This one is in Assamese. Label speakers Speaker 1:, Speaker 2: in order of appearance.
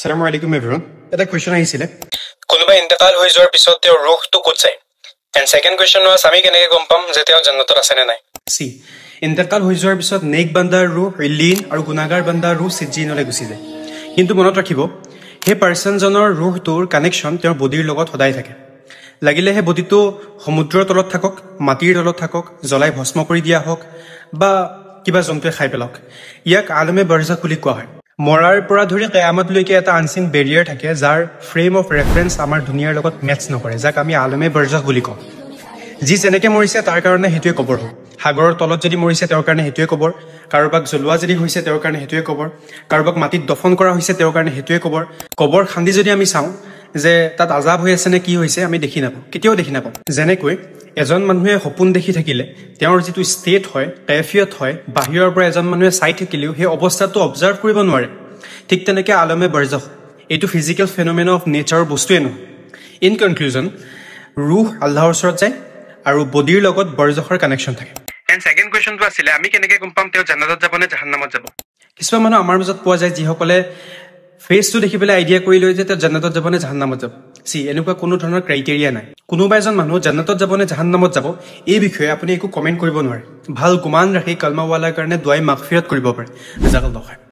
Speaker 1: আসসালামু আলাইকুম এভৰিওৱান এটা কোৱেশ্চন আহিছিলে
Speaker 2: কোনোবা ইন্তেকাল হৈ যোৱাৰ পিছত তেওঁৰ ৰুহটো ক'ত যায় এণ্ড সেকেন্ড কোৱেশ্চন was আমি কেনেকৈ গম পাম যে তেওঁ জান্নাতত আছে নে নাই
Speaker 1: সি ইন্তেকাল হৈ যোৱাৰ পিছত নেক বান্দাৰ ৰুহ ইলিন আৰু গুনাহগাৰ বান্দাৰ ৰুহ সিজিনলৈ গুচি যায় কিন্তু মনত ৰাখিব হে পাৰ্সনজনৰ ৰুহটোৰ কানেকশ্যন তেওঁৰ বডিৰ লগত সদায় থাকে লাগিলে হে বডিটো সমুদ্ৰৰ তলত থাকক মাটিৰ তলত থাকক জ্বলাই ভস্ম কৰি দিয়া হওক বা কিবা জন্তুৱে খাই পেলাওক ইয়াক আলমে বৰজাখ বুলি কোৱা হয় মৰাৰ পৰা ধৰি কিয়ামতলৈকে এটা আনসিন বেৰিয়াৰ থাকে যাৰ ফ্ৰেম অফ ৰেফাৰেন্স আমাৰ দুনিয়াৰ লগত মেচ নকৰে যাক আমি আলমে বৰজাখ বুলি কওঁ যি যেনেকৈ মৰিছে তাৰ কাৰণে হেতুৱে কবৰ হয় সাগৰৰ তলত যদি মৰিছে তেওঁৰ কাৰণে হেতুৱে কবৰ কাৰোবাক জ্বলোৱা যদি হৈছে তেওঁৰ কাৰণে হেতুৱে কবৰ কাৰোবাক মাটিত দফন কৰা হৈছে তেওঁৰ কাৰণে হেতুৱে কবৰ খান্দি যদি আমি চাওঁ যে তাত আজাব হৈ আছে নে কি হৈছে আমি দেখি নাপাওঁ কেতিয়াও দেখি নাপাওঁ যেনেকৈ এজন মানুহে সপোন দেখি থাকিলে তেওঁৰ যিটো ষ্টেট হয় কেফিয়ত হয় বাহিৰৰ পৰা এজন মানুহে চাই থাকিলেও সেই অৱস্থাটো অবজাৰ্ভ কৰিব নোৱাৰে ঠিক তেনেকৈ আলমে বৰজাখ এইটো ফিজিকেল ফেনোমেনা অফ নেচাৰৰ বস্তুৱে নহয় ইন কনক্লুজন ৰুহ আল্লাহৰ ওচৰত যায় আৰু বডিৰ লগত বৰজাখৰ কানেকশ্যন থাকে এণ্ড সেকেন্ড কুৱেশ্যনটো আছিলে আমি কেনেকৈ গম পাম তেওঁ জান্নাতত যাব নে জাহান্নামত যাব কিছুমান মানুহ আমাৰ মাজত পোৱা যায় যিসকলে ফেচটো দেখি পেলাই আইডিয়া কৰি লৈ যে তেওঁ জান্নাতত যাব নে জাহান্নামত যাব এনেকুৱা কোনো ধৰণৰ ক্ৰাইটেৰিয়া নাই কোনোবা এজন মানুহ জান্নাতত যাব নে জাহান্নামত যাব এই বিষয়ে আপুনি একো কমেণ্ট কৰিব নোৱাৰে ভাল গুমান ৰাখি কলমাৱালাৰ কাৰণে দুৱাই মাগফিৰাত কৰিব পাৰে জাজাকাল্লাহ খাইৰ